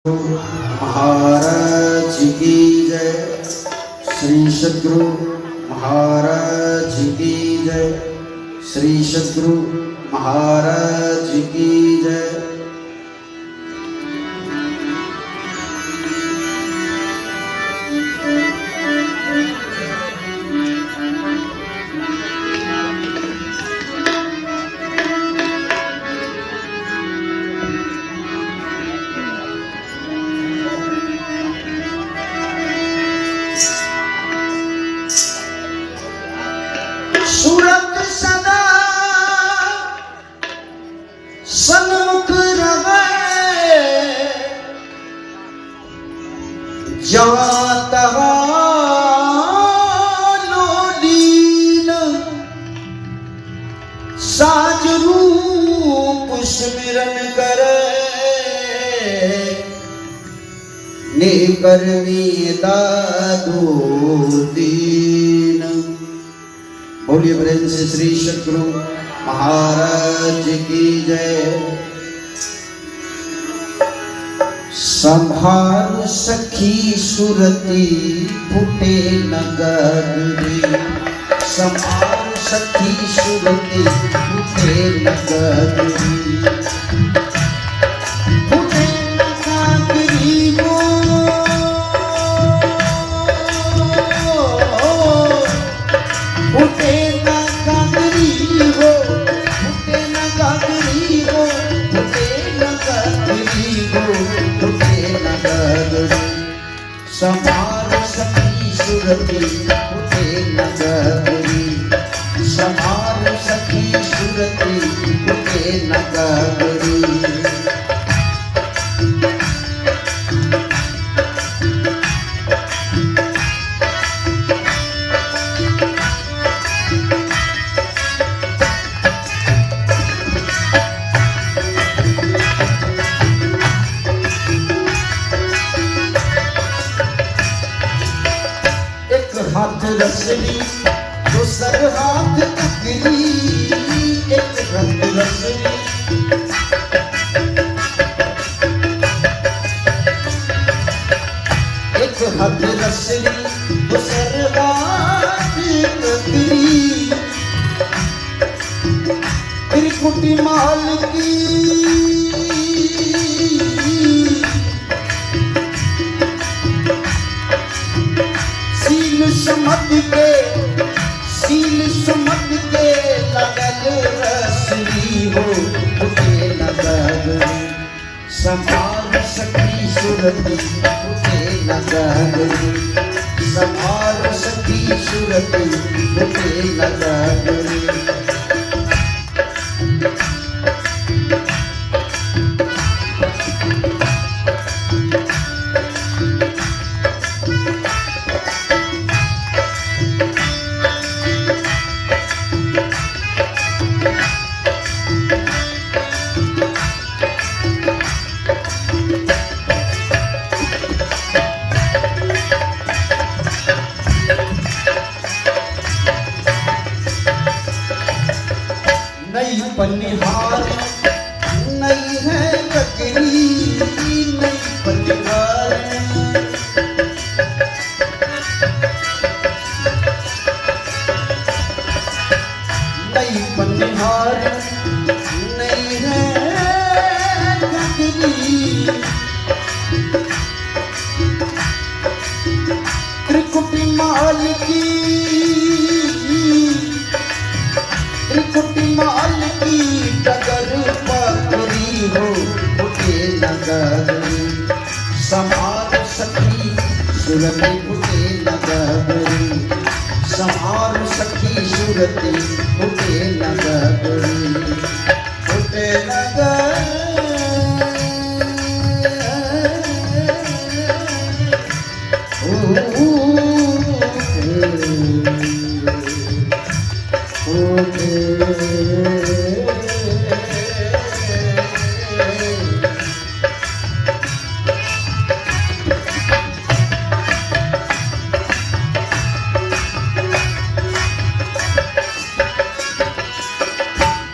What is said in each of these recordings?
महाराज की जय। श्री सद्गुरु महाराज की जय। श्री सद्गुरु महाराज की जय। सूरत सदा सन्मुख रहे, जहाँ तहाँ लोलीन, साज रूप स्मरण करे, निकर्मी दादो दीन। बोलिए प्रेम से श्री सद्गुरु महाराज की जय। संभार सखी सुरती फुटे नगरी, संभार सखी सुरती फुटे नगरी, फुटे नगरी वो फुटे नगरी हो, फुटे नगरी हो, फुटे नगरी हो, फुटे नगरी। संभार सखी सुरती फुटे नगरी, संभार सखी सुरती फुटे नगरी। हाथ रसली दूसर हाथ तकली, एक हाथ रसली एक हाथ रसली दूसर हाथ तकली, त्रिकुटी माल की समझ के, सील समझ के लगल रसली हो, फुटे नगरी। संभार सखी सुरती फुटे नगरी, संभार सखी सुरती फुटे नगरी। नई पनिहार नई है ककरी, नई पनिहार नई पनिहार नई है ककरी, त्रिकुटी माल की, त्रिकुटी माल की डगर पकड़ी हो, फुटे नगरी। संभार सखी सुरती फुटे नगरी, संभार सखी सुरती फुटे नगरी, फुटे नगरी।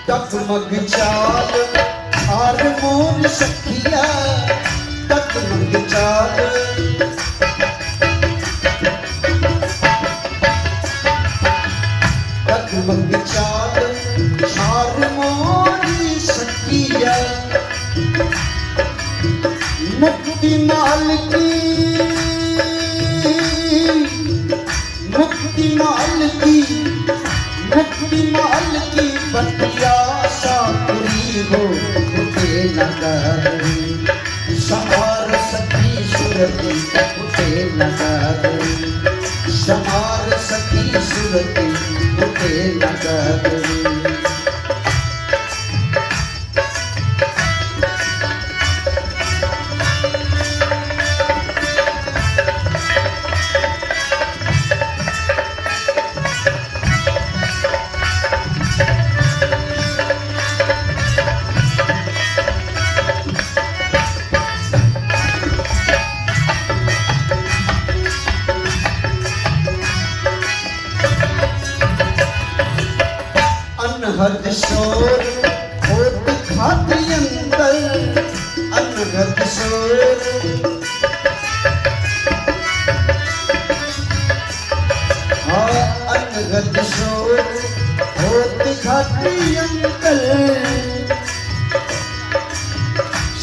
डगमग चाल हार मोर सखिया, डगमग डगमग चाल डगमग चाल हार मोरी सखिया मुक्ति माल की मुक्ति माल की मुक्ति माल की बतिया साकुरी हो उठे नगारी समार सखी सुरती उठे नगारी समार सखी सुरती उठे नगारी अनहद शोर होत खाती अंतर अनहद शोर हाँ अनहद शोर होत खाती अंतर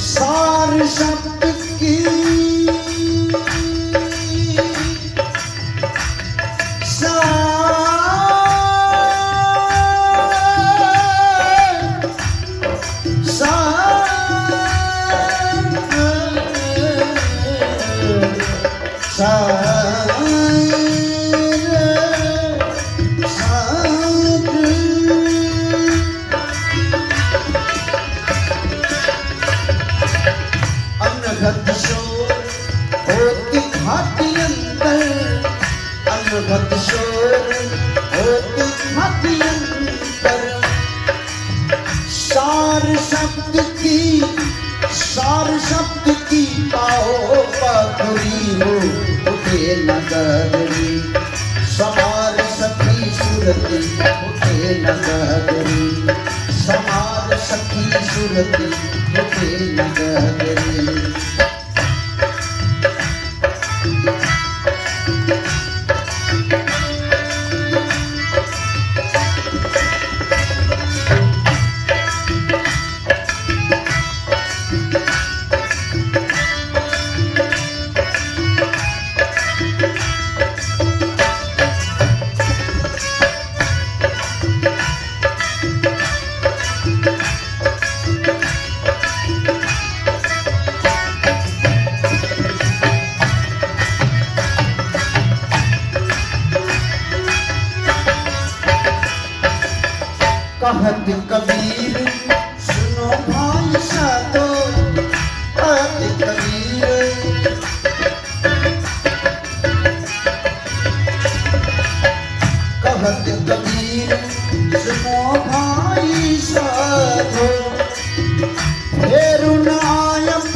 सार शब्द की अनघत शोर होती खाती अंतर अनघत शोर होती खाती अंतर सार शब्द की पाओ पाखुरी हो उठे नगारी समार सखी सुरती उठे नगारी समार सखी सुरती उठे नगारी कहत कबीर सुनो भाई साधो कहत कबीर कहत कबीर सुनो भाई साधो फेरु नायब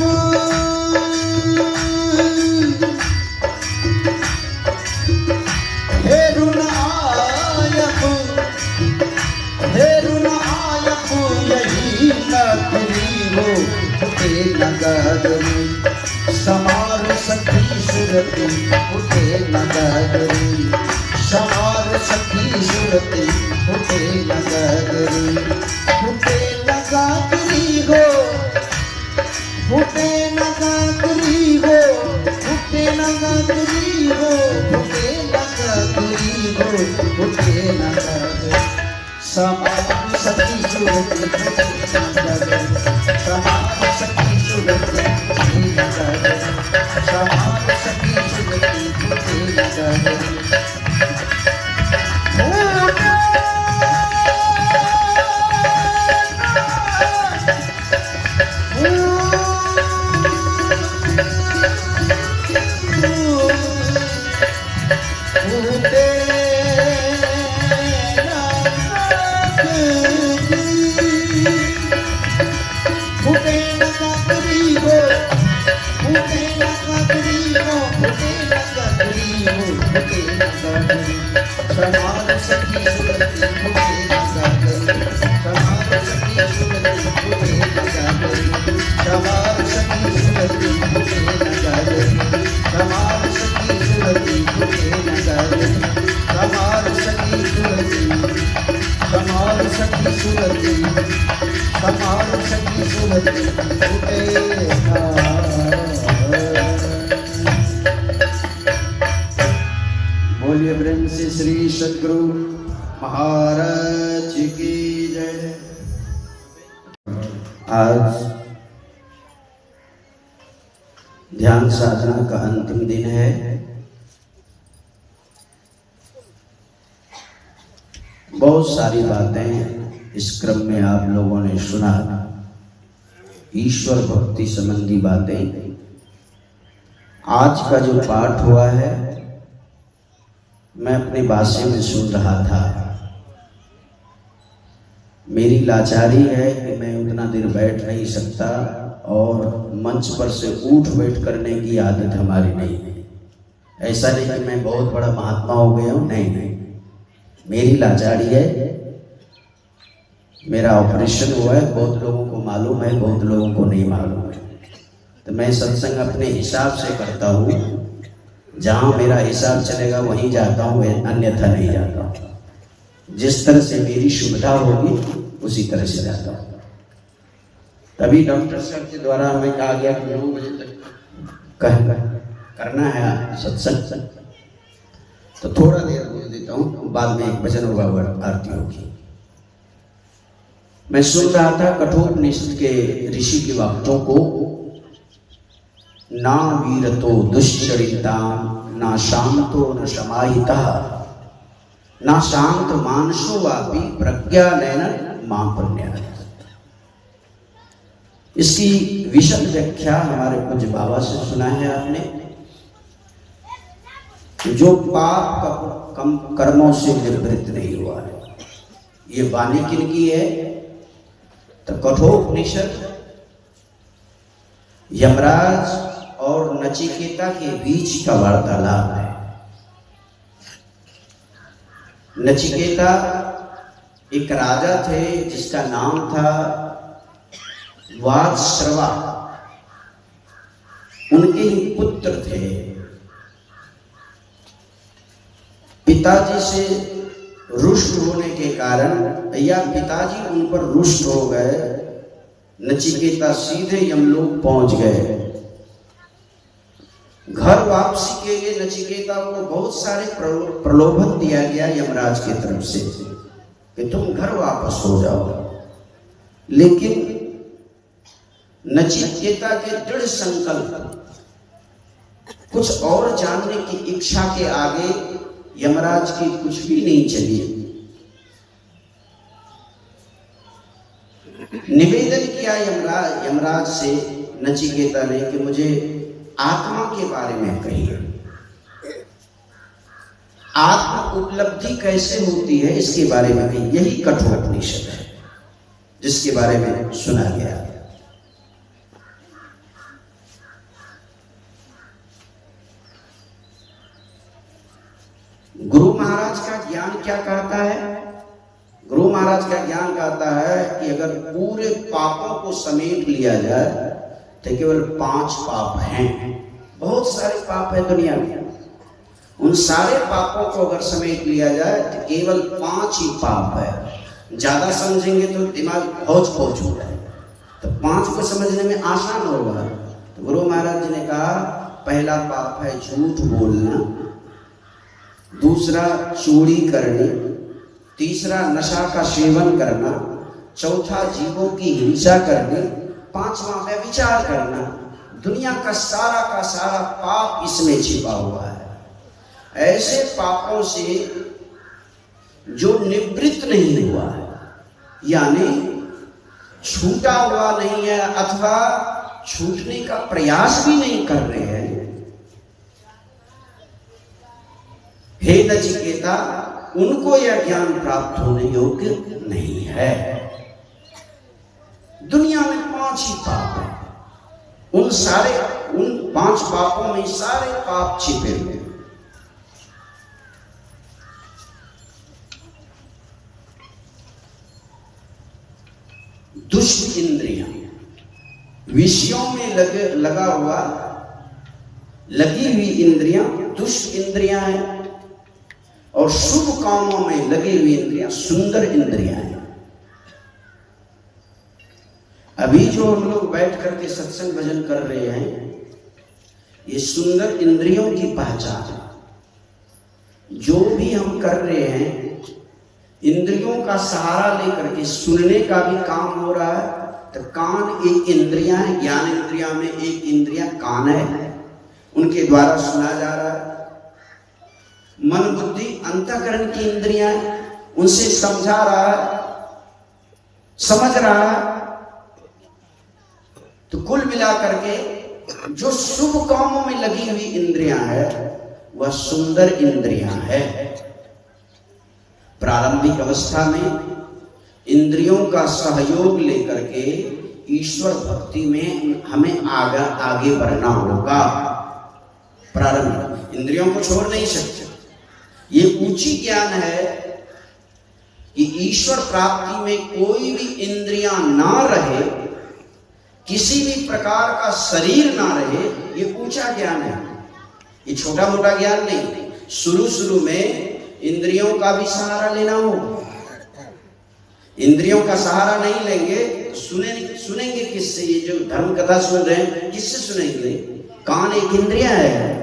फेरु नायब यही नगरी हो उठे नगारी समार सखी सुरती उठे नगारी समार सखी सुरती उठे नगारी उठे नगारी हो उठे नगारी हो उठे नगारी हो उठे नगारी हो उठे नगारी समार सखी सुरती समार सखी सुरती समार सखी सुरती समार सखी सुरती समार सखी सुरती सद्गुरु महाराज की जय। आज ध्यान साधना का अंतिम दिन है। बहुत सारी बातें इस क्रम में आप लोगों ने सुना, ईश्वर भक्ति संबंधी बातें। आज का जो पाठ हुआ है मैं अपनी भाषा में सुन रहा था। मेरी लाचारी है कि मैं उतना देर बैठ नहीं सकता और मंच पर से उठ बैठ करने की आदत हमारी नहीं है। ऐसा नहीं कि मैं बहुत बड़ा महात्मा हो गया हूँ, नहीं, मेरी लाचारी है। मेरा ऑपरेशन हुआ है, बहुत लोगों को मालूम है, बहुत लोगों को नहीं मालूम है। तो मैं सत्संग अपने हिसाब से करता हूँ, जहाँ मेरा हिसाब चलेगा वहीं जाता हूँ, अन्यथा नहीं जाता हूँ। जिस तरह से मेरी सुविधा होगी उसी तरह से जाता हूँ। तभी डॉक्टर साहब के द्वारा हमें कहा गया कि 9 बजे तक करना है सत्संग, तो थोड़ा देर बोल देता हूँ, बाद में एक भजन होगा, आरती होगी। मैं सुन रहा था कठोपनिषद के ऋषि के वाक्यों को, ना वीरतो दुश्चरिता ना शांतो न समाहिता ना शांत मानसो वापी प्रज्ञा नयन मां पुण्य। इसकी विशद व्याख्या हमारे पूज्य बाबा से सुना है आपने। जो पाप का कर्मों से निवृत्त नहीं हुआ है, ये वाणी किनकी है? तो कठोपनिषद यमराज और नचिकेता के बीच का वार्तालाप है। नचिकेता एक राजा थे जिसका नाम था वात्स्रवा। उनके ही पुत्र थे। पिताजी से रुष्ट होने के कारण, या पिताजी उन पर रुष्ट हो गए, नचिकेता सीधे यमलोक पहुंच गए। घर वापसी के लिए नचिकेता को बहुत सारे प्रलोभन दिया गया यमराज की तरफ से कि तुम घर वापस हो जाओ। लेकिन नचिकेता के दृढ़ संकल्प, कुछ और जानने की इच्छा के आगे यमराज की कुछ भी नहीं चली। निवेदन किया यमराज से नचिकेता ने कि मुझे आत्मा के बारे में कहिए, आत्म उपलब्धि कैसे होती है इसके बारे में कहिए। यही कठोपनिषद है जिसके बारे में सुना गया। गुरु महाराज का ज्ञान क्या कहता है? गुरु महाराज का ज्ञान कहता है कि अगर पूरे पापों को समेट लिया जाए तो केवल 5 पाप हैं। बहुत सारे पाप है दुनिया में, उन सारे पापों को अगर समेट लिया जाए तो केवल 5 ही पाप है। ज्यादा समझेंगे तो दिमाग हौच पौच हो जाए, तो 5 को समझने में आसान होगा। तो गुरु महाराज जी ने कहा, पहला पाप है झूठ बोलना, दूसरा चोरी करनी, तीसरा नशा का सेवन करना, चौथा जीवों की हिंसा करनी, 5वां व्यभिचार करना। दुनिया का सारा पाप इसमें छिपा हुआ है। ऐसे पापों से जो निवृत्त नहीं हुआ है, यानी छूटा हुआ नहीं है अथवा छूटने का प्रयास भी नहीं कर रहे हैं, हे नचिकेता, उनको यह ज्ञान प्राप्त होने योग्य नहीं है। दुनिया में 5 ही पाप है, उन 5 पापों में सारे पाप छिपे हुए। दुष्ट इंद्रियां, विषयों में लगी हुई इंद्रियां दुष्ट इंद्रियां हैं, और शुभ कामों में लगी हुई इंद्रियां सुंदर इंद्रियां हैं। अभी जो हम लोग बैठ करके सत्संग भजन कर रहे हैं, ये सुंदर इंद्रियों की पहचान है। जो भी हम कर रहे हैं इंद्रियों का सहारा लेकर के सुनने का भी काम हो रहा है। तो कान एक इंद्रिया है, ज्ञान इंद्रिया में एक इंद्रिया कान है, उनके द्वारा सुना जा रहा है। मन बुद्धि अंतःकरण की इंद्रियां हैं, उनसे समझा रहा है, समझ रहा है। तो कुल मिलाकर के जो शुभ कामों में लगी हुई इंद्रियां है वह सुंदर इंद्रियां है। प्रारंभिक अवस्था में इंद्रियों का सहयोग लेकर के ईश्वर भक्ति में हमें आगे बढ़ना होगा। प्रारंभ इंद्रियों को छोड़ नहीं सकते। ये ऊंची ज्ञान है कि ईश्वर प्राप्ति में कोई भी इंद्रियां ना रहे, किसी भी प्रकार का शरीर ना रहे, ये ऊंचा ज्ञान है। ये छोटा मोटा ज्ञान नहीं। शुरू में इंद्रियों का भी सहारा लेना हो। इंद्रियों का सहारा नहीं लेंगे तो सुनेंगे किससे? ये जो धर्म कथा सुन रहे हैं किससे सुनेंगे? कान एक इंद्रिया है।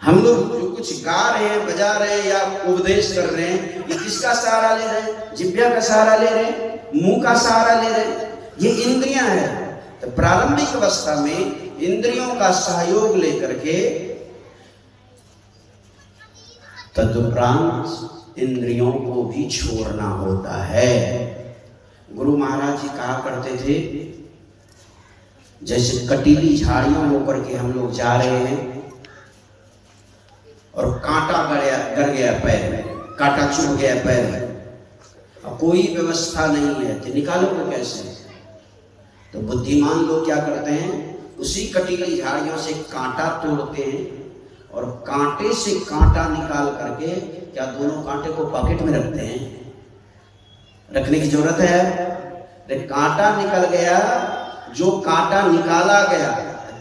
हम लोग जो कुछ गा रहे हैं, बजा रहे हैं या उपदेश कर रहे हैं, ये किसका सहारा ले रहे हैं? जिह्वा का सहारा ले रहे हैं, मुंह का सहारा ले रहे हैं, ये इंद्रियां हैं। तो प्रारंभिक अवस्था में इंद्रियों का सहयोग लेकर के तदुपरांत इंद्रियों को भी छोड़ना होता है। गुरु महाराज जी कहा करते थे, जैसे कटीली झाड़ियों होकर के हम लोग जा रहे हैं और कांटा गड़ गया पैर में, कांटा चुभ गया पैर में, और कोई व्यवस्था नहीं है कि निकालो को कैसे? तो बुद्धिमान लोग क्या करते हैं, उसी कटीली झाड़ियों से कांटा तोड़ते हैं और कांटे से कांटा निकाल करके, क्या दोनों कांटे को पॉकेट में रखते हैं? रखने की जरूरत है? कांटा निकल गया, जो कांटा निकाला गया,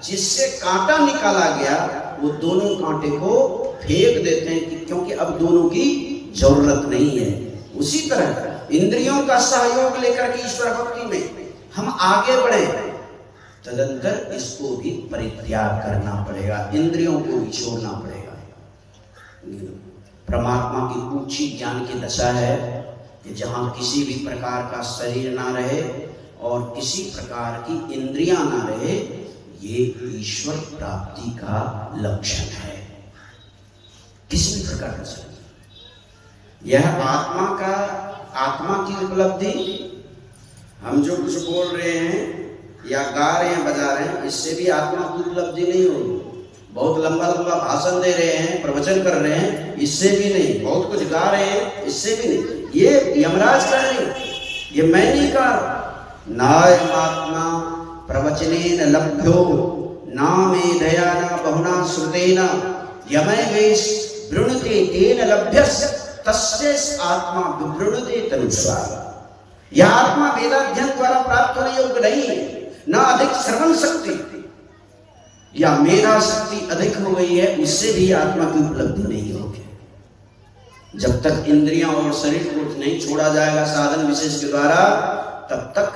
जिससे कांटा निकाला गया, वो दोनों कांटे को फेंक देते हैं क्योंकि अब दोनों की जरूरत नहीं है। उसी तरह इंद्रियों का सहयोग लेकर के ईश्वर भक्ति में हम आगे बढ़े, तदंतर इसको भी परित्याग करना पड़ेगा, इंद्रियों को भी छोड़ना पड़ेगा। परमात्मा की ऊंची ज्ञान की दशा है कि जहां किसी भी प्रकार का शरीर ना रहे और किसी प्रकार की इंद्रियां ना रहे, ये ईश्वर प्राप्ति का लक्षण है। किसी भी प्रकार का यह आत्मा की उपलब्धि, हम जो कुछ बोल रहे हैं या गा रहे हैं, बजा रहे हैं, इससे भी आत्मा की उपलब्धि नहीं होगी। बहुत लंबा लंबा भाषण दे रहे हैं, प्रवचन कर रहे हैं, इससे भी नहीं। बहुत कुछ गा रहे हैं, इससे भी नहीं। ये यमराज कर रहे, ये मैं नहीं कर। नायमात्मा प्रवचनेन लभ्यो नामे दयाना बहुना श्रुतेन यमय वेश वृणुते तेन लभ्यस तस्यैष आत्मा विवृणुते तनुस्वाहा। यह आत्मा वेदाध्ययन द्वारा प्राप्त होने योग्य नहीं है, न अधिक श्रवण शक्ति या मेरा शक्ति अधिक हो गई है, उससे भी आत्मा की उपलब्धि नहीं होगी। जब तक इंद्रियां और शरीर को नहीं छोड़ा जाएगा साधन विशेष के द्वारा, तब तक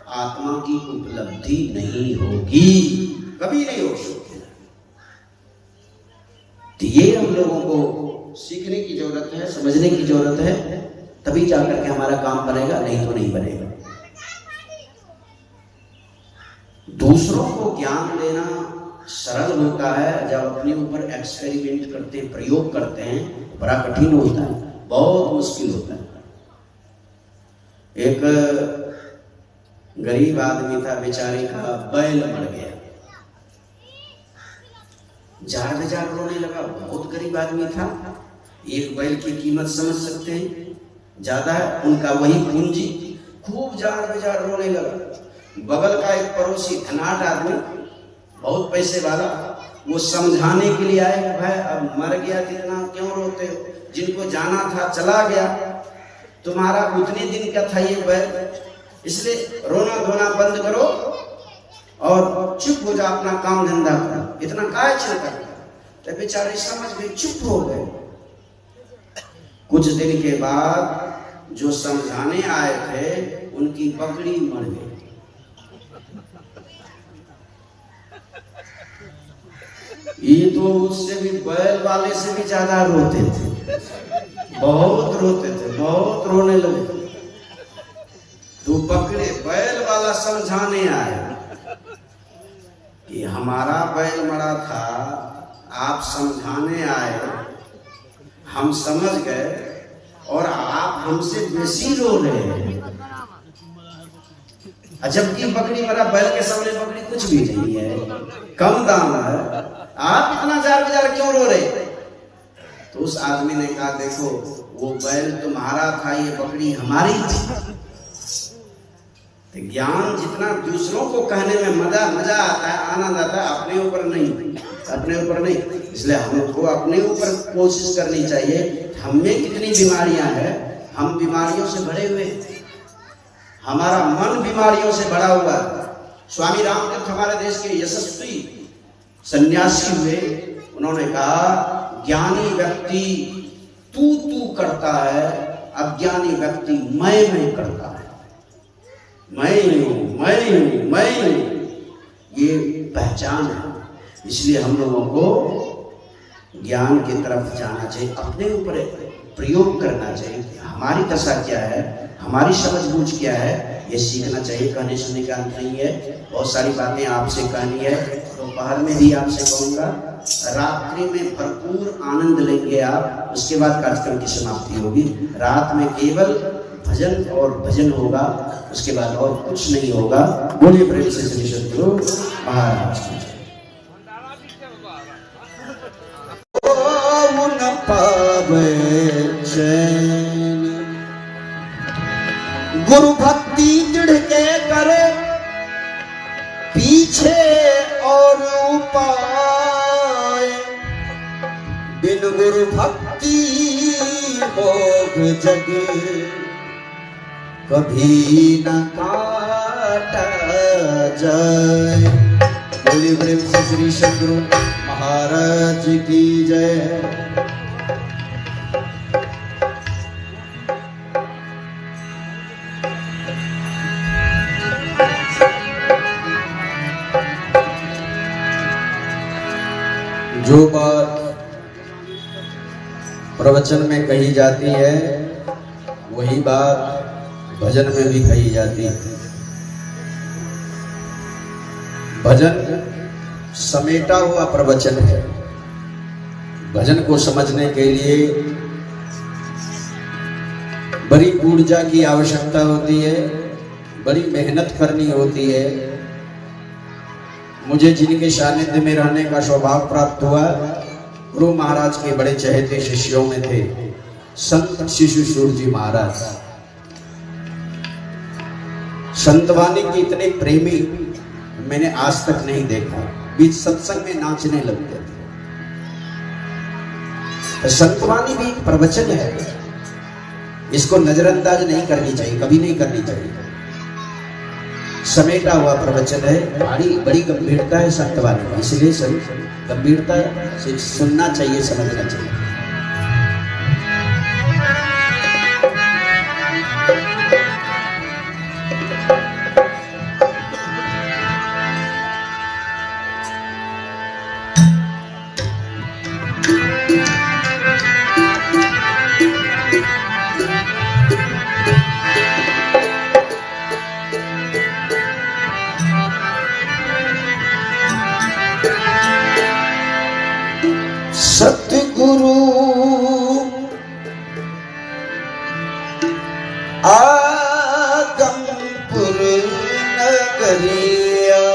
आत्मा की उपलब्धि नहीं होगी, कभी नहीं हो सकती। तो ये हम लोगों को सीखने की जरूरत है, समझने की जरूरत है, तभी जाकर के हमारा काम बनेगा, नहीं तो नहीं बनेगा। दूसरों को ज्ञान देना सरल होता है, जब अपने ऊपर एक्सपेरिमेंट करते, प्रयोग करते हैं, बड़ा कठिन होता है, बहुत मुश्किल होता है। एक गरीब आदमी था, बेचारे का बैल मर गया, जार बेजार रोने लगा। बहुत गरीब आदमी था, एक बैल की कीमत समझ सकते हैं, ज्यादा है उनका वही पूंजी, खूब जार बेजार रोने लगा। बगल का एक पड़ोसी धनाढ़ आदमी, बहुत पैसे वाला, वो समझाने के लिए आए, भाई अब मर गया, कितना क्यों रोते हो, जिनको जाना था चला गया, तुम्हारा उतने दिन का था ये बैल, इसलिए रोना धोना बंद करो और चुप हो जा, अपना काम धंधा करो, इतना काय चिंता। तो बेचारे समझ में चुप हो गए। कुछ दिन के बाद जो समझाने आए थे, उनकी बकरी मर गई। ये तो उससे भी बैल वाले से भी ज्यादा रोते थे, बहुत रोते थे, बहुत रोने लगे। तो पकड़े बैल वाला समझाने आया कि हमारा बैल मरा था, आप समझाने आए, हम समझ गए और आप हमसे बेसी रो रहे हैं। जबकि बकरी मरा, बैल के सामने बकरी कुछ भी नहीं है, कम दाम है, आप इतना जार बाजार क्यों रो रहे? तो उस आदमी ने कहा देखो वो बैल तुम्हारा था, ये बकरी हमारी थी। तो ज्ञान जितना दूसरों को कहने में मजा आता है, आनंद आता है, अपने ऊपर नहीं। इसलिए हमको अपने ऊपर कोशिश करनी चाहिए। हम में कितनी बीमारियां हैं, हम बीमारियों से भरे हुए, हमारा मन बीमारियों से भरा हुआ है। स्वामी रामतीर्थ हमारे देश के यशस्वी सन्यासी हुए, उन्होंने कहा ज्ञानी व्यक्ति तू करता है, अज्ञानी व्यक्ति मैं करता है। मैं ये पहचान है। इसलिए हम लोगों को ज्ञान की तरफ जाना चाहिए, अपने ऊपर प्रयोग करना चाहिए। हमारी दशा क्या है, हमारी समझबूझ क्या है, ये सीखना चाहिए। कहने सुनने का अंत नहीं है, बहुत सारी बातें आपसे कहनी है, दोपहर में भी आपसे कहूँगा, रात्रि में भरपूर आनंद लेंगे आप। उसके बाद कार्यक्रम की समाप्ति होगी। रात में केवल भजन और भजन होगा, उसके बाद और कुछ नहीं होगा। बोलिए प्रेम से श्री सद्गुरु महाराज की। न पावे चैन गुरु भक्ति दृढ़ के करे, पीछे और उपाय बिन गुरु भक्ति भोग जगे कभी न काटा जाए। बोलिए प्रेम से श्री सद्गुरु महाराज की जय। जो बात प्रवचन में कही जाती है वही बात भजन में भी कही जाती है। भजन समेटा हुआ प्रवचन है। भजन को समझने के लिए बड़ी ऊर्जा की आवश्यकता होती है, बड़ी मेहनत करनी होती है। मुझे जिनके सानिध्य में रहने का सौभाग्य प्राप्त हुआ, गुरु महाराज के बड़े चहेते शिष्यों में थे संत शिशुसूर जी महाराज। संतवाणी के इतने प्रेमी मैंने आज तक नहीं देखा। बीच सत्संग में नाचने लगते थे। तो संतवाणी भी एक प्रवचन है, इसको नजरअंदाज नहीं करनी चाहिए, कभी नहीं करनी चाहिए। समेटा हुआ प्रवचन है, बड़ी गंभीरता है संतवाणी में, इसलिए गंभीरता से सुनना चाहिए, समझना चाहिए। सतगुरु आगमपुर नगरिया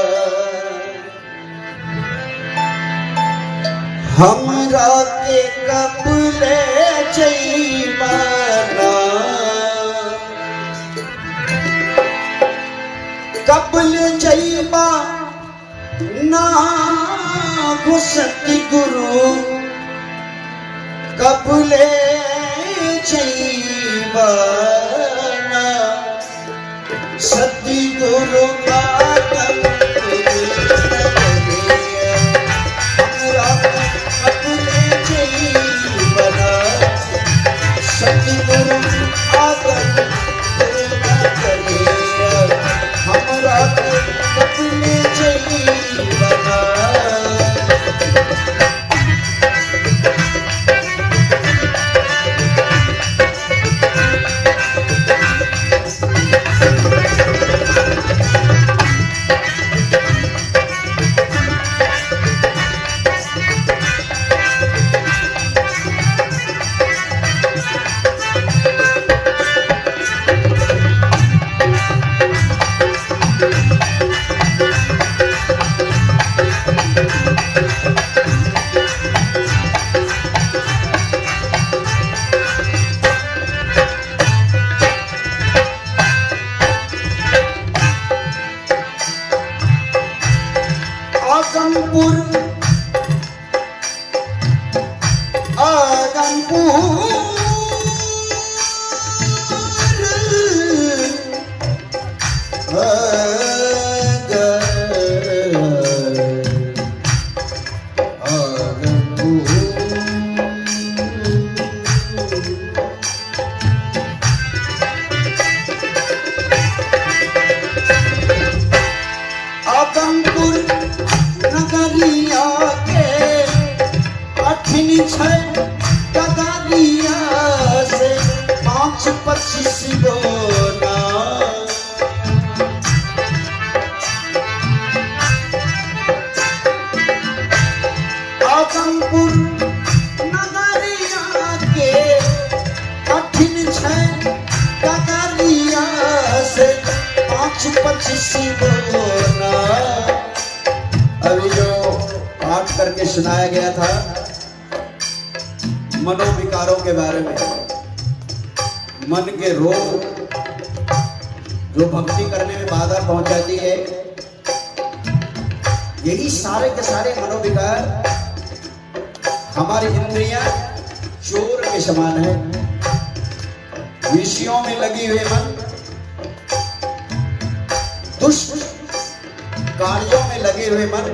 हमरा के कबले जईमाना, कबले जईमा ना गो सतगुरु, कबले जीवाना सतगुरु कबले जीवना, सतगुरु आगम हमरा कबले जीवना। आगमपुर आगमपुर नगरिया के कठिन छै कगरिया से 5-25 गोना आगमपुर नगरिया के कठिन छै कगरिया से 5-25 गोना। अभी जो पाठ करके सुनाया गया था मनोविकारों के बारे में, मन के रोग जो भक्ति करने में बाधा पहुंचाती है, यही सारे के सारे मनोविकार हमारी इंद्रियां चोर के समान है। विषयों में लगी हुए मन दुष्ट कार्यों में लगे हुए मन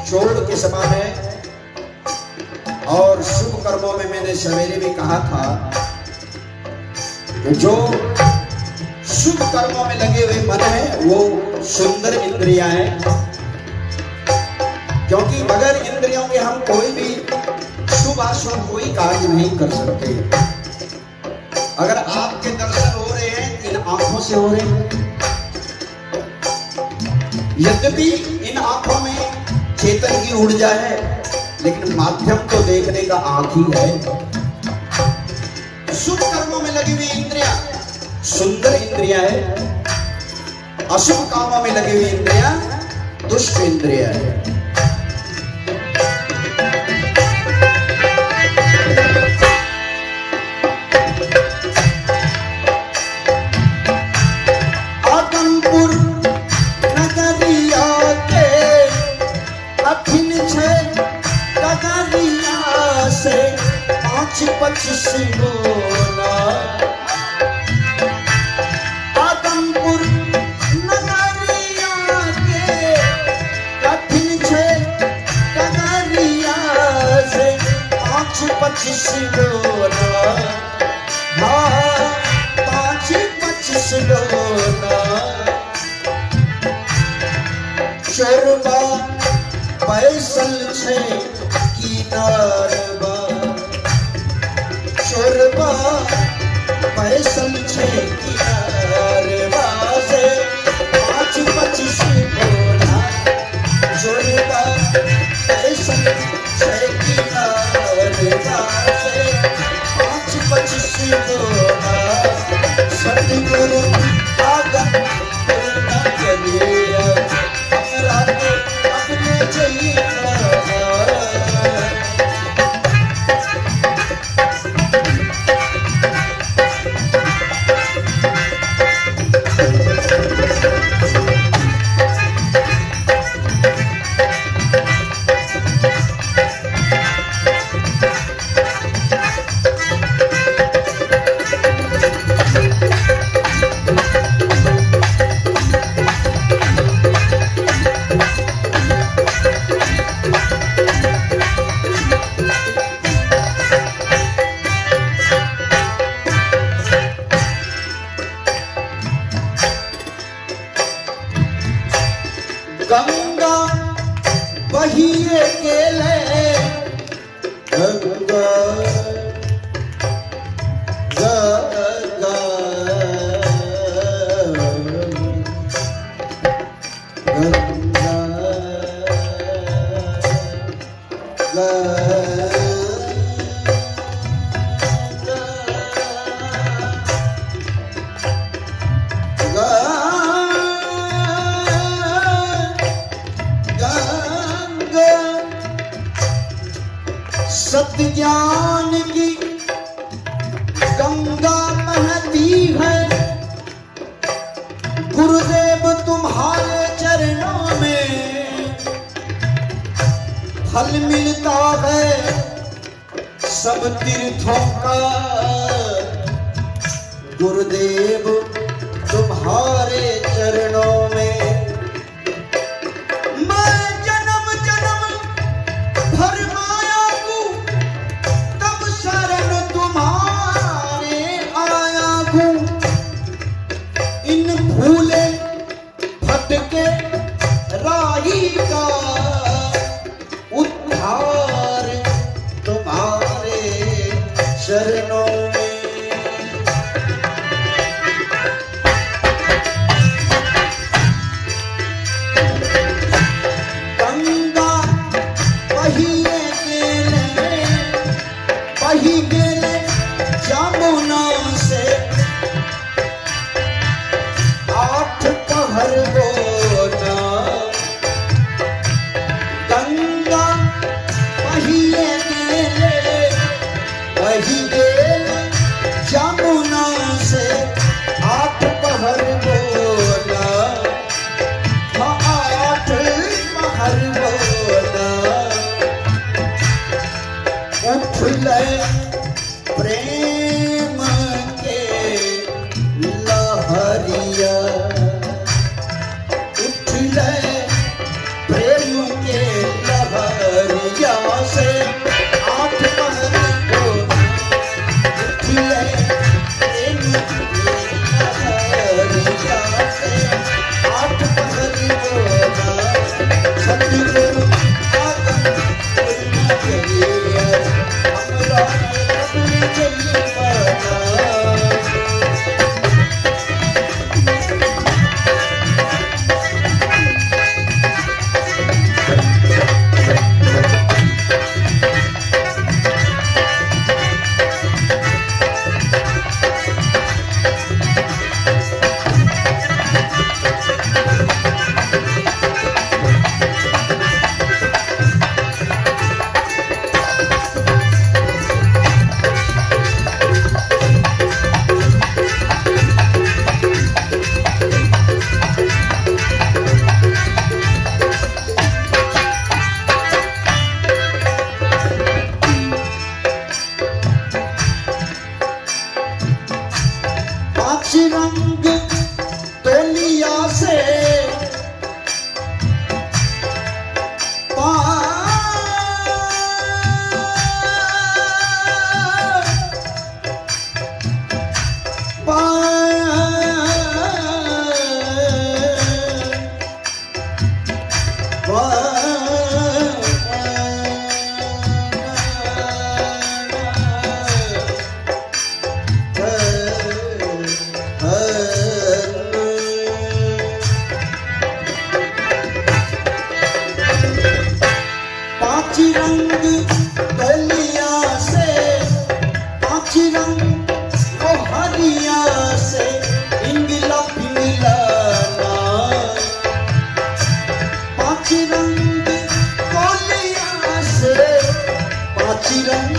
चोर के समान है। और शुभ कर्मों में मैंने सवेरे भी कहा था कि जो शुभ कर्मों में लगे हुए मन है वो सुंदर इंद्रियां हैं, क्योंकि बगैर इंद्रियों के हम कोई भी शुभ अशुभ कोई कार्य नहीं कर सकते। अगर आपके दर्शन हो रहे हैं इन आंखों से हो रहे हैं, यद्यपि इन आंखों में चेतन की ऊर्जा है, लेकिन माध्यम तो देखने का आंख ही है। शुभ कर्मों में लगी हुई इंद्रियां सुंदर इंद्रियां है, अशुभ कामों में लगी हुई इंद्रियां दुष्ट इंद्रियां है। आगमपुर नगरिया के कठिन छै कगरिया से 5-25 गोना। आगमपुर नगरिया के कठिन छै कगरिया से 5-25 गोना। हाँ 5-25 गोना। चोरबा पैसल छै किनारबा, चोरबा पैसल छै किनारबा से 5-25 गोना। चोरबा पैसल छै किनारबा से 5-25 गोना। सतगुरु आगमपुर नगरिया हमरा के अपने जइया। गंगा बहिए गेले गंगा गंगा गंगा सत्य ज्ञान की गंगा बहती है, गुरुदेव तुम्हारे चरणों में फल मिलता है सब तीर्थों का। गुरुदेव तुम्हारे चरणों में मैं जन्म जन्म भर माया हूँ, तब शरण तुम्हारे आया हूँ। इन भूले भटके राही का उद्धार तुम्हारे चरणों में। गंगा पहिए गेले जमुना से, आठ पहर बोना। गंगा पहिए गेले जमुना से, आठ पहर बोला। आठ पहर बोला। उठले प्रेम के लहरिया, उठले प्रेम के लहरिया से, आठ पहर बोला। उठले प्रेम के लहरिया से, आठ पहर बोला। सतगुरु आगन पूर्ण करिए, हमरा रब जय बना। पांच रंग तोलिया से, पांच रंग तोलिया से, पांच रंग हरिया से, इंगला पिंगलाना। पांच रंग तोलिया से, पांच रंग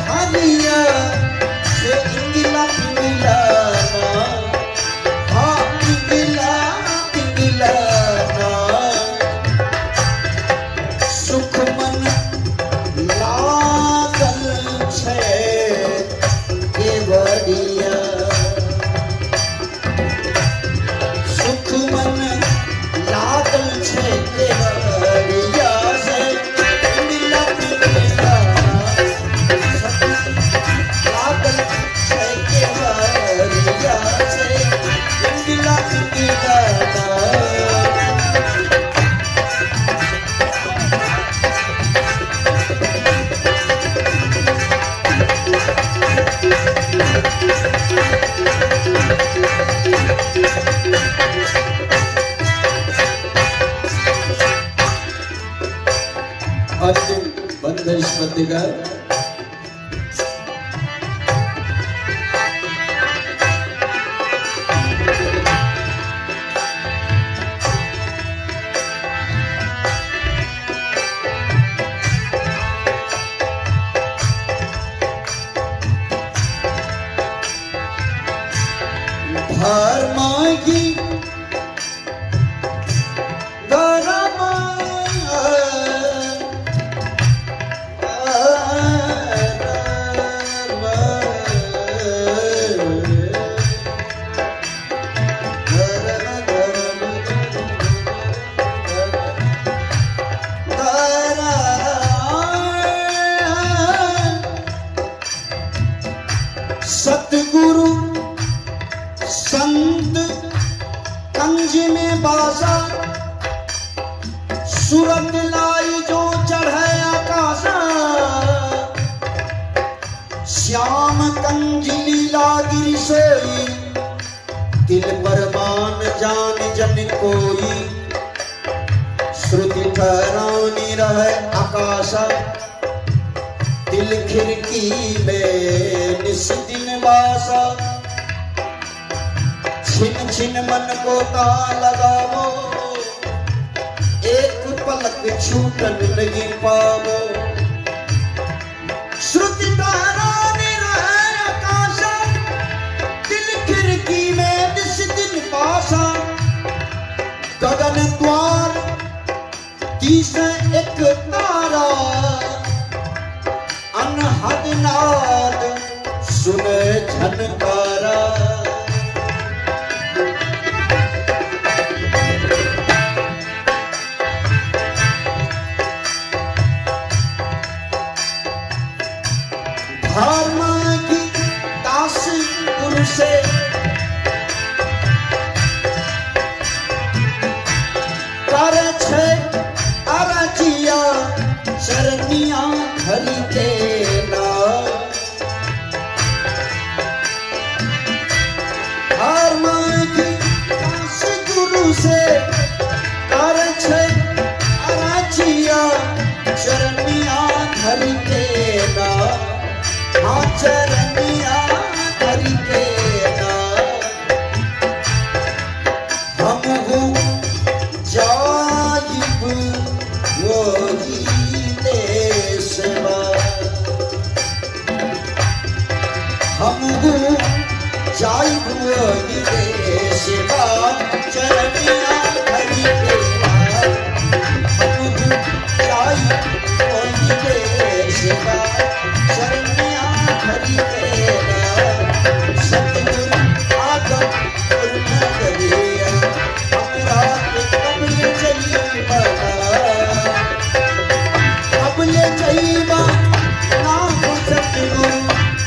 हरिया से, इंगला पिंगलाना। हाँ इंगला पिंगलाना। सुख मन लागल छे केवड़िया, सुख मन लागल छे केवड़िया से, इंगला पिंगलाना। लागल छे केवड़िया से, इंगला पिंगलाना। अंतिम बंदर स्मृतिका। धर्मागी धर्म सूरत लाई जो चढ़े आकाश श्याम कंजली लागिर सोई दिल परमान जान जन कोई श्रुति ठहरानी रहे आकाशा दिल खिड़की में निस दिन वासा छिन छिन मन को ता लगावो एक पलक छूटन नहीं पावो श्रुति ठहरानी रहे आकाशा दिल खिड़की में निस दिन वासा गगन द्वार तीसरे एक तारा अनहद नाद सुने झनकारा धर्म की दास गुरु से कर छे अरजिया शरणिया हरि के नाम धर्म की दास गुरु से कर छे अरजिया शरणिया हरि के नाम हाँ चरणिया हरि के नाम हम हो जाइब वही देशवा हम हो जाइब वही देशवा चरणिया हरि के नाम हम हो जाइब वही देशवा चरणिया हरि के नाम सतगुरु आगम पूर्ण करिया हमरा के कबले जईबा कबले जईबा नाम सतगुरु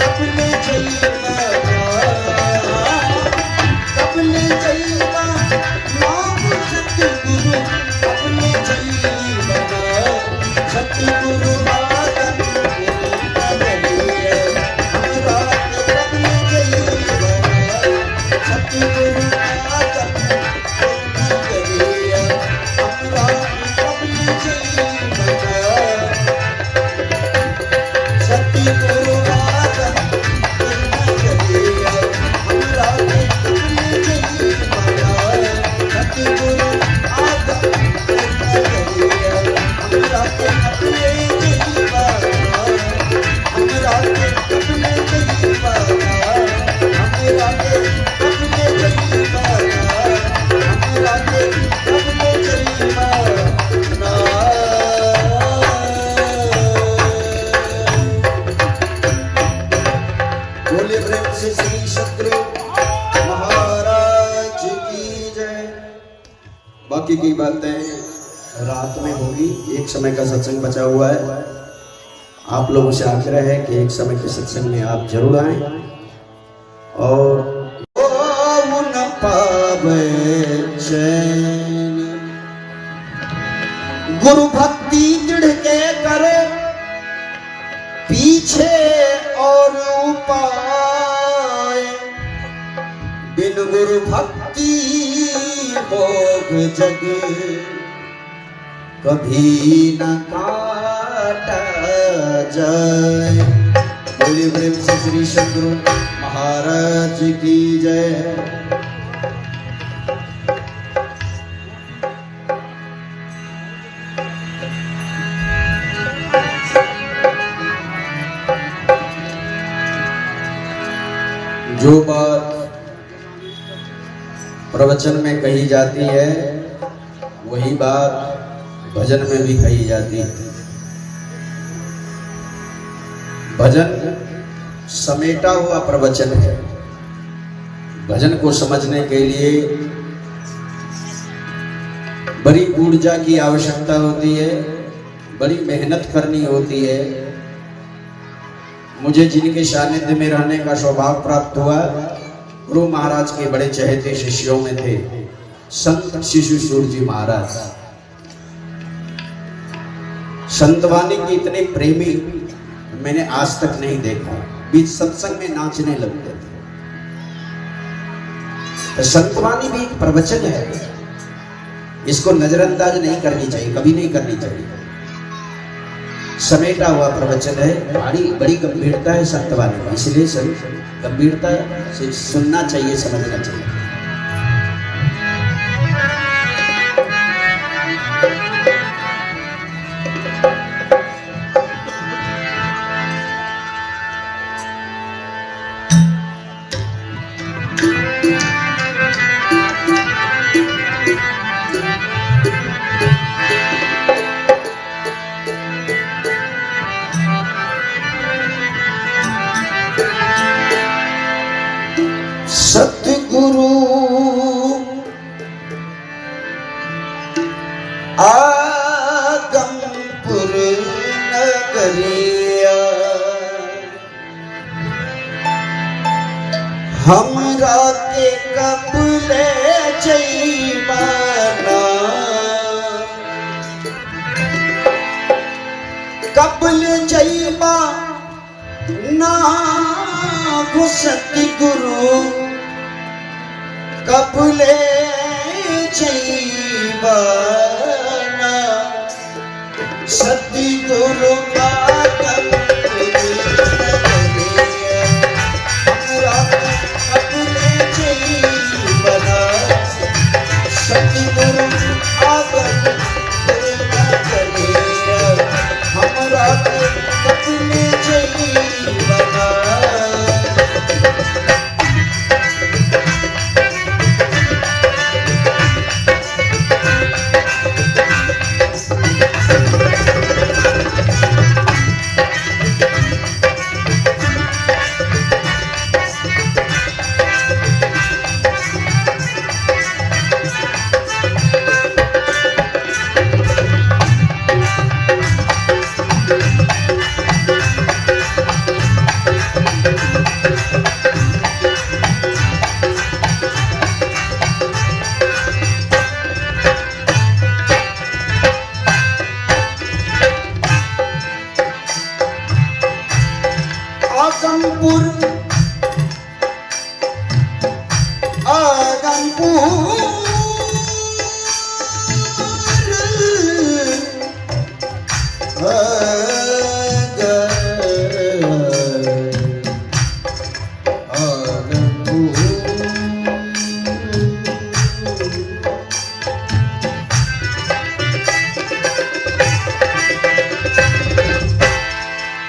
कबले जईबा कबले जईबा नाम सतगुरु कबले जईबा सतगुरु आगम बाकी की बातें रात में होगी। एक समय का सत्संग बचा हुआ है। आप लोगों से आग्रह है कि एक समय के सत्संग में आप जरूर आएं और न पावे चैन गुरु भक्ति दृढ़ के करे पीछे और उपाय बिन गुरु भक्ति भोग जग कभी न काटा जाए। बोलिए प्रेम से श्री सद्गुरु महाराज की जय। जो बात प्रवचन में कही जाती है वही बात भजन में भी कही जाती है। भजन समेटा हुआ प्रवचन है। भजन को समझने के लिए बड़ी ऊर्जा की आवश्यकता होती है, बड़ी मेहनत करनी होती है। मुझे जिनके सानिध्य में रहने का सौभाग्य प्राप्त हुआ गुरु महाराज के बड़े चहेते शिष्यों में थे संत शिशु सूर जी महाराज। संतवाणी के इतने प्रेमी मैंने आज तक नहीं देखा। बीच सत्संग में नाचने लगते थे। तो संतवाणी भी एक प्रवचन है, इसको नजरअंदाज नहीं करनी चाहिए, कभी नहीं करनी चाहिए। समेटा हुआ प्रवचन है, बड़ी गंभीरता है संतवाणी में, इसलिए गंभीरता से सुनना चाहिए, समझना चाहिए। सतगुरु आगमपुर नगरिया हमरा के कबले जईबाना, कबले जईबा ना सतगुरु कबले जईबाना, सतगुरु का हमरा कबले जईबाना, सतगुरु आगम हमरा कबले जईबाना।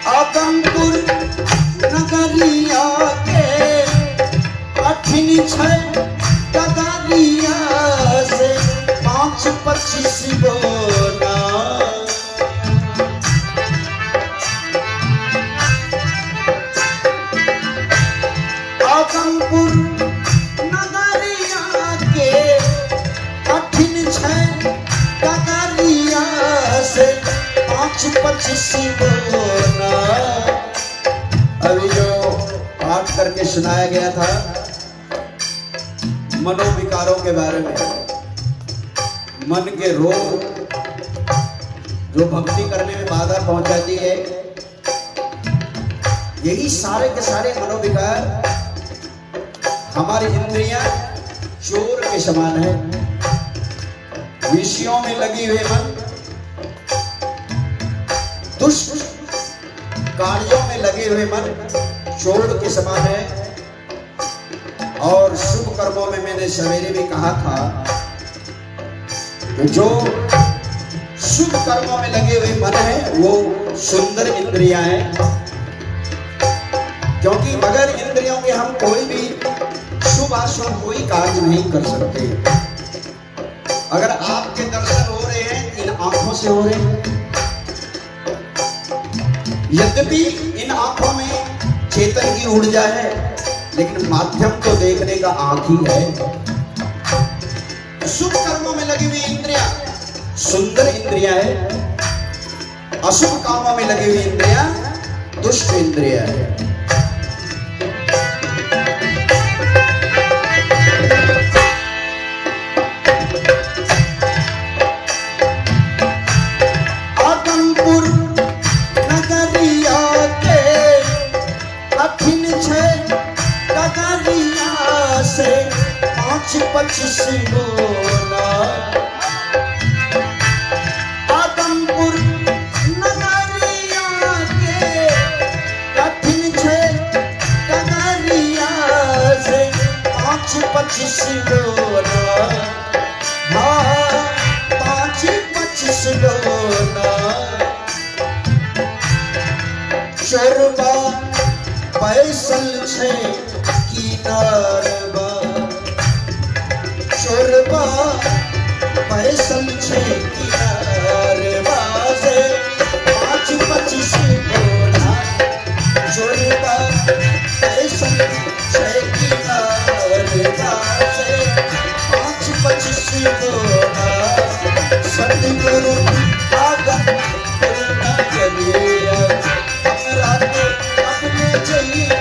आगमपुर नगरिया के अठिन छै टगरिया से 5-25 बोना, आगमपुर नगरिया के अठिन छै टगरिया से 5-25 बोना। अभी जो पाठ करके सुनाया गया था मनोविकारों के बारे में, मन के रोग जो भक्ति करने में बाधा पहुंचाती है, यही सारे के सारे मनोविकार हमारी इंद्रियां चोर के समान है। विषयों में लगी हुई मन दुष्ट कार्यों में लगे हुए मन चोर के समान है। और शुभ कर्मों में मैंने सवेरे भी कहा था कि जो शुभ कर्मों में लगे हुए मन है वो सुंदर इंद्रियां हैं, क्योंकि बगैर इंद्रियों के हम कोई भी शुभ अशुभ कोई कार्य नहीं कर सकते। अगर आपके दर्शन हो रहे हैं इन आंखों से हो रहे हैं, यद्यपि इन आंखों में चेतन की ऊर्जा है, लेकिन माध्यम तो देखने का आंख ही है। शुभ कर्मों में लगी हुई इंद्रियां सुंदर इंद्रियां है, अशुभ कामों में लगी हुई इंद्रियां दुष्ट इंद्रियां है। आगमपुर पच्चीस गोला आदमपुर नगरिया के कठिन छे डगरिया से 5-25 गोला हाँ 5-25 गोला चोरबा पैसल छे किनारबा चोरबा पैसल छे किनारबा से 5-25 गोला चोरबा पैसल छे किनारबा से 5-25 गोला सतगुरु आगम करुणा करिए हमरा के अपने जइया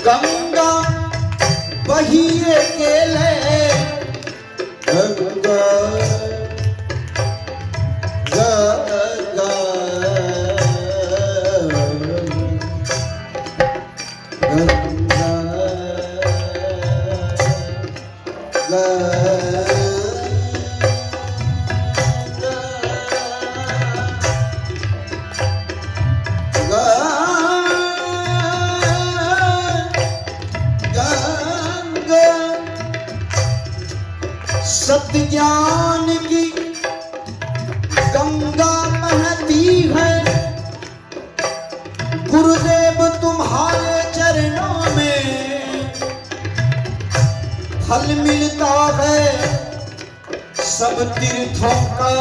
गंगा बहिए गेले गंगा गंगा सत्य ज्ञान की गंगा बहती है गुरुदेव तुम्हारे चरणों में फल मिलता है सब तीर्थों का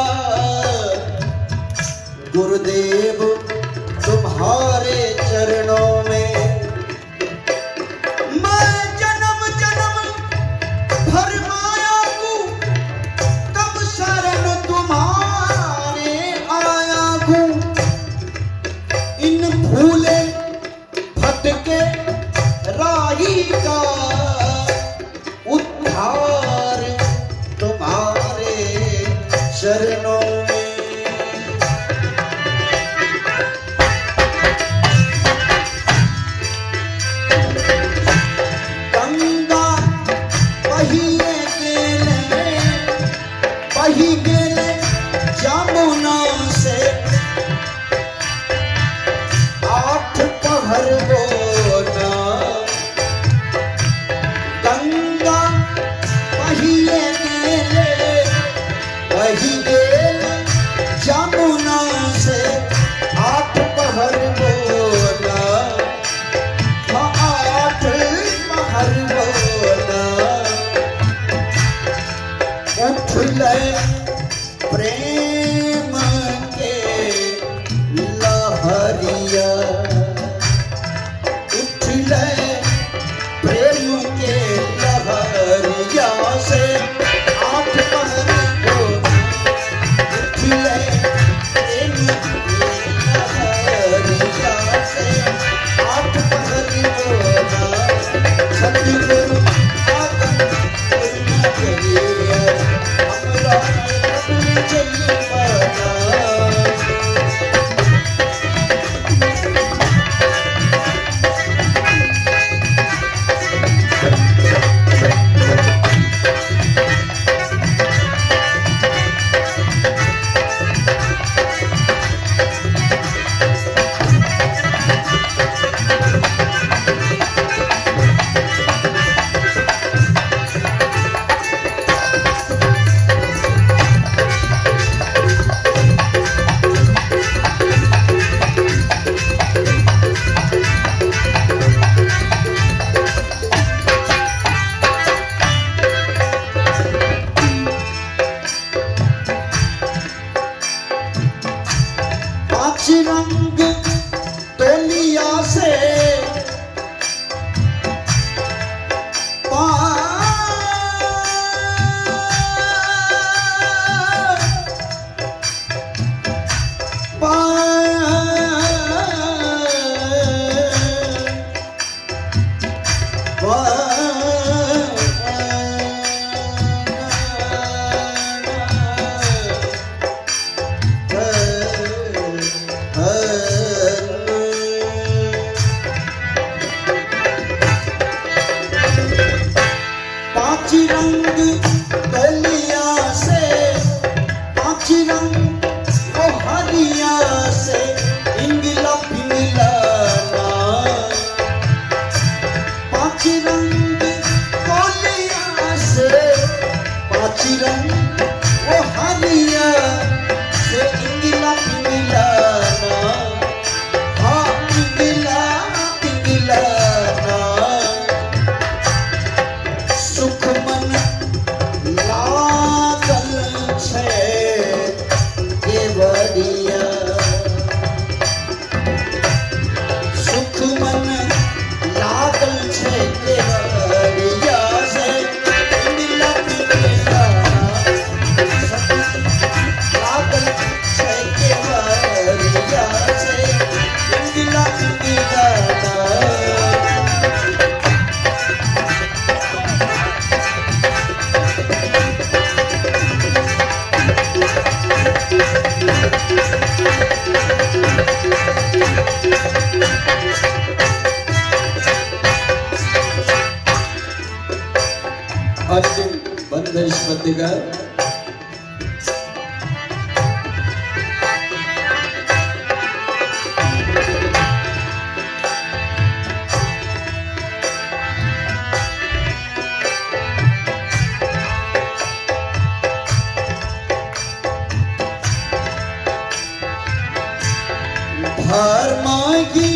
गुरुदेव तुम्हारे चरणों में मैं जन्म जन्म भर माया हूँ तब शरण तुम्हारे आया हूँ इन भूले भटके राही का उद्धार तुम्हारे चरणों में गंगा बहिए बही गेले जमुना से आप करते गए। धर्मागी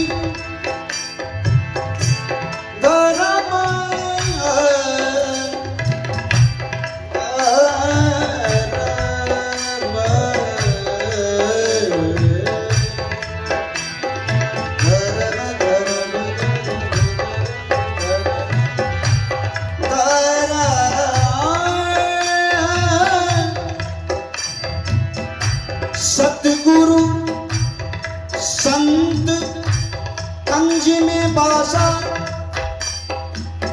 सतगुरु संत कंज में बासा,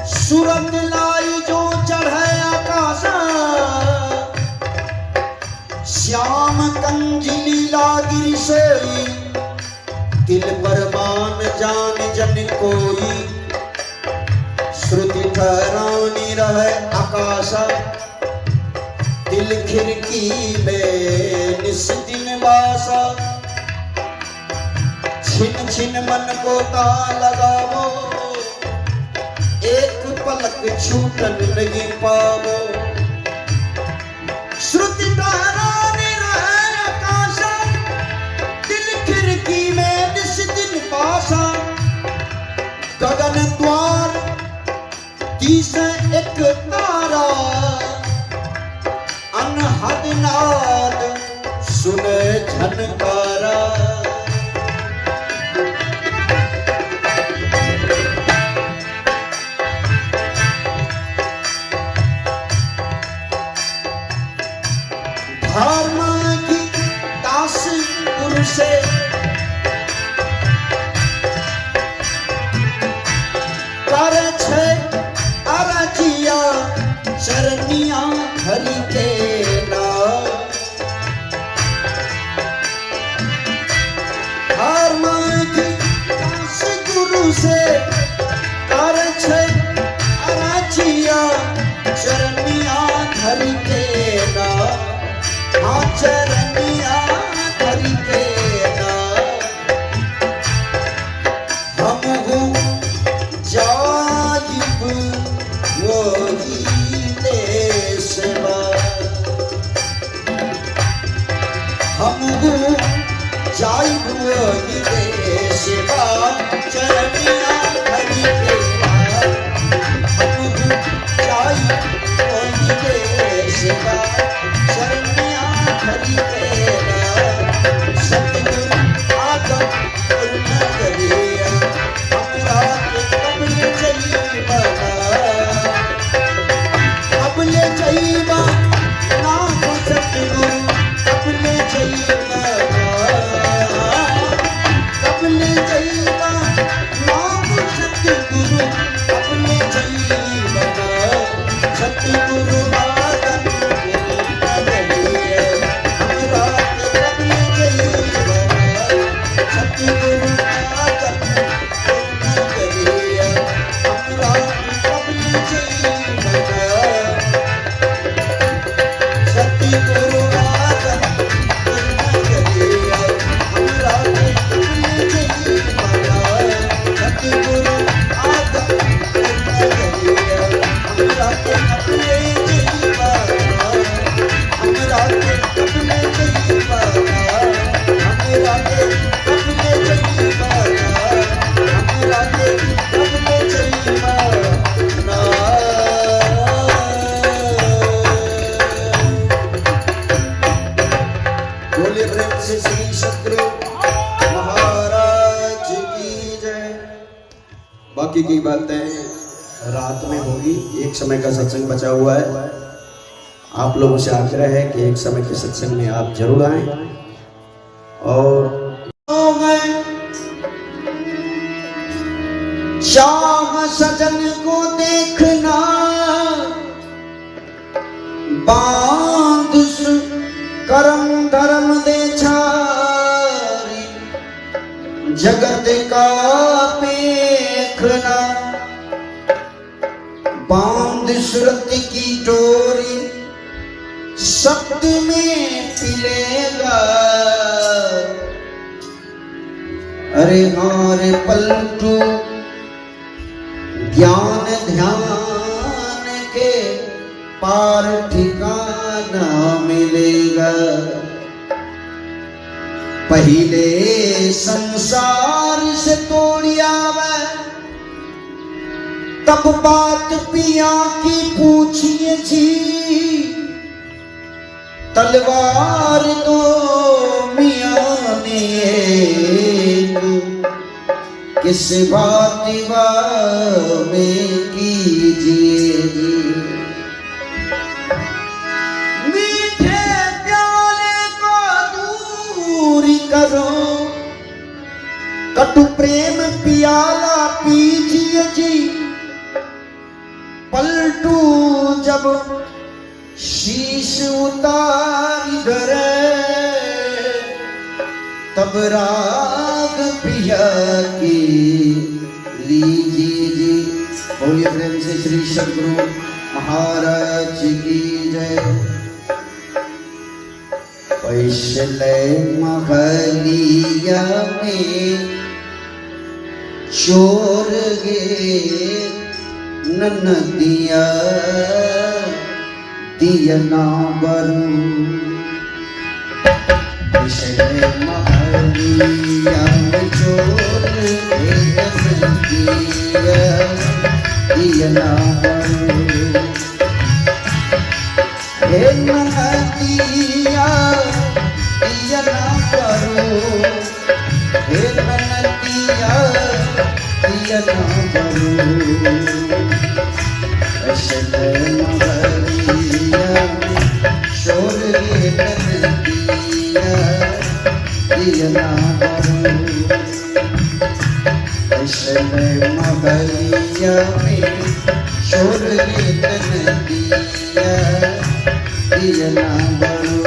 सूरत लाई जो चढ़े आकाशा, श्याम कंज लीला गिरि सोई, दिल परमान जान जन कोई, श्रुति ठहरानी रहे आकाशा, दिल खिड़की में निस दिन बासा, छिन छिन मन को ता लगावो, एक पलक छूटन नहीं पावो, श्रुति ठहरानी रहे आकाशा, दिल खिड़की में निस दिन बासा, गगन द्वार तीसे एक तारा, अनहद नाद सुने झनकारा, धर्म की दास गुरु से कर छे अरजिया, चरनिया हरि के नाम, धर्म की दास गुरु से कर छे अरजिया, चरनिया हरि के नाम, हाँ चरनिया हरि के नाम, हम जाइब वही देशवा, हम जाइब वही देशवा, चरनिया हरि के नाम, हम जाइब वही देशवा, चरनिया हरि के नाम, सतगुरु आगम करुण करिया, हमरा के कबले जइबा, कबले जइबा नाम सतगुरु, कबले जइबा, कबले जइबा नाम सतगुरु, कबले जइबा, सतगुरु आगम श्री सतगुरु महाराज की जय। बाकी की बातें रात में होगी, एक समय का सत्संग बचा हुआ है। आप लोगों से आग्रह है कि एक समय के सत्संग में आप जरूर आएं। और शाह सजन को देखना बांध करम धर्म दे छारी, जगत का पेखना बांध सुरत की डोरी, शब्द में पिलेगा। अरे हारे पलटू ज्ञान ध्यान के पार ठिकाना मिलेगा। पहले संसार से तोड़िया मैं तब बात पिया की पूछिए जी। तलवार तो मियां ने किस बात में कीजिए जी। मीठे प्याले को दूर करो कटु प्रेम पियाला पीजिए जी। पलटू जब शीश उतार धरे तब राग पिया की लीजिए जी। बोलिए प्रेम से श्री सद्गुरु महाराज की जय। पैसले महलिया में चोर गे ननदिया दियना बरू। पैसले महलिया में चोर गे ननदिया दियना बरू। हे ननदिया दियना बरू। हे ननदिया दियना बरू। पैसले महलिया शोर गे ननदिया दियना बरू। पैसले महलिया में शोर गे ननदिया दियना बरू।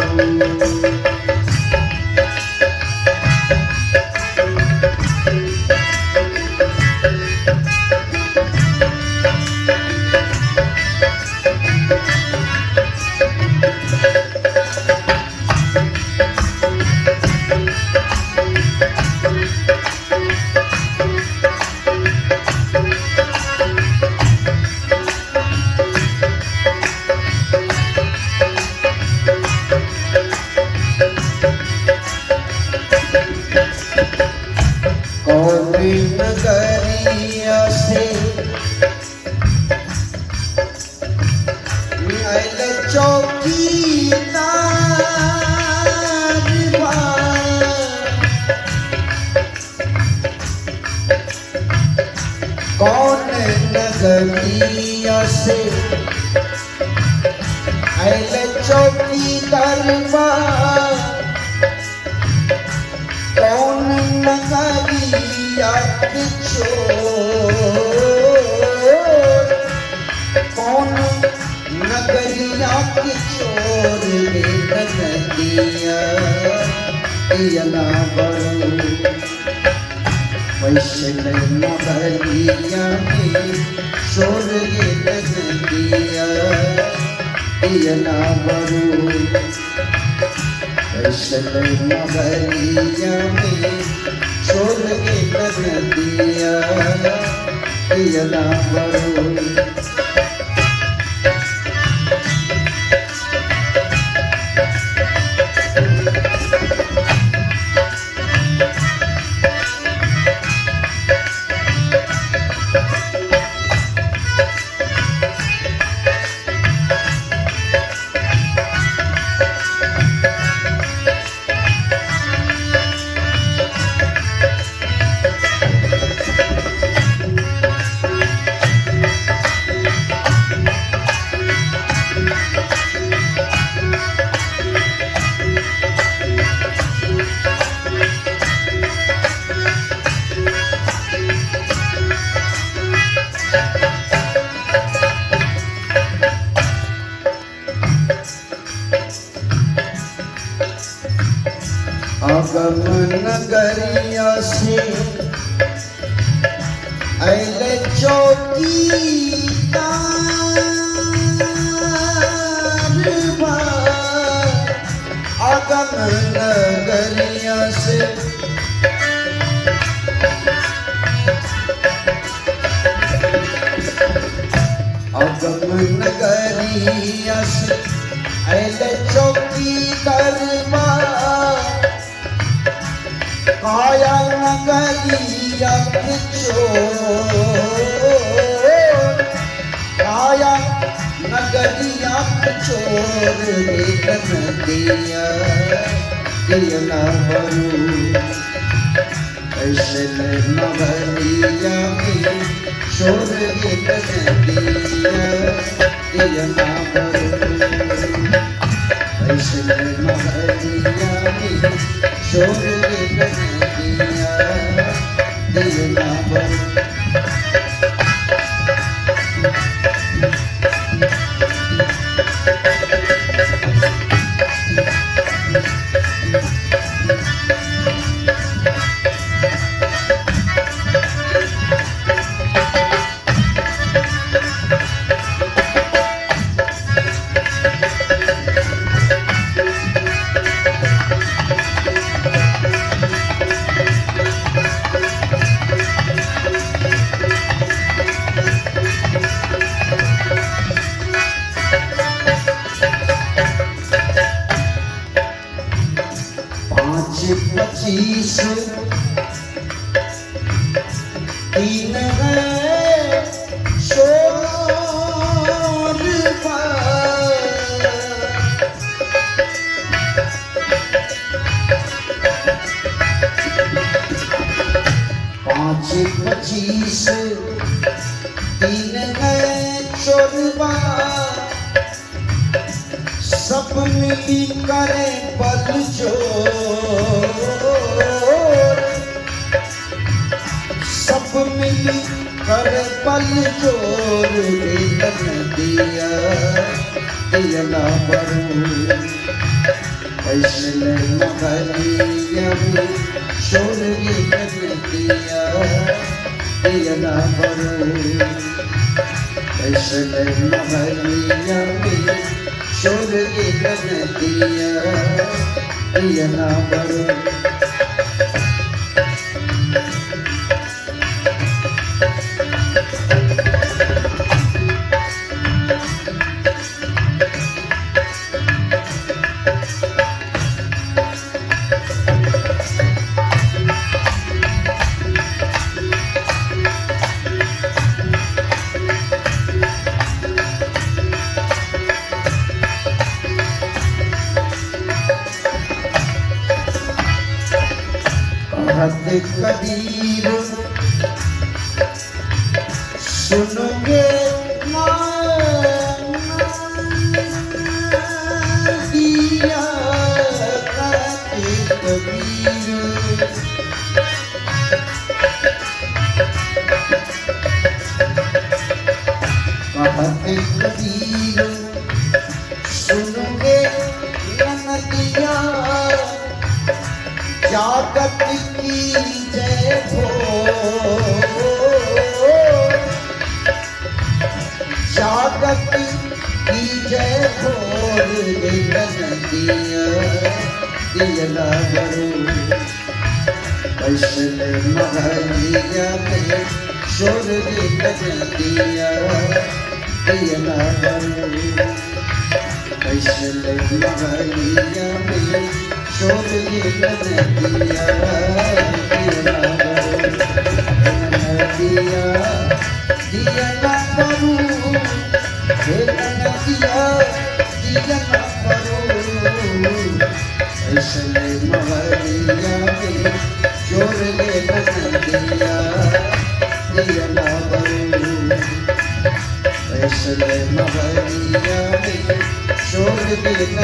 नगरिया से चौकीदार कौन नगरिया से चौकीदार कौन नगरिया के चोर। कौन नगरिया के चोर रे ननदिया दियना बरू। पैसले महलिया में शोर गे ननदिया दियना बरू। पैसले महलिया में शोर गे ननदिया दियना बरू। आगम नगरिया से अले चौकीदार नगरिया से अगम नगरिया से ऐले चौकी करवा काया नगरिया के चोर काया नगरिया के चोर बेटन दिया दिया बरू ऐसे नगरिया में शोर बेटन दिया दिया बरू ऐसे नगरिया में शोर बेटन दिया दिया बरू पच्चीस तीन है शोर पाँच 25 तीन है चोरबा सब मिली करे बल जोर सब मिली करे बल जोर बेटन दिया दिया बरू ऐसे नगरिया में शोर बेटन दिया दिया बरू ऐसे नगरिया में शोर बेटन दिया दिया बरू कबीर सुनोगे ना दिया कबीर कबीर सुनोगे न दिया जागत की जय हो जागत की जय हो बेटन दिया दिया बरू ऐसे नगरिया में शोर बेटन दिया दिया बरू ऐसे नगरिया में शोर बेटन दिया दिया दिया दिया बरू बेटन दिया दिया बरू ऐसे नगरिया में शोर बेटन दिया दिया बरू ऐसे नगरिया में शोर बेटन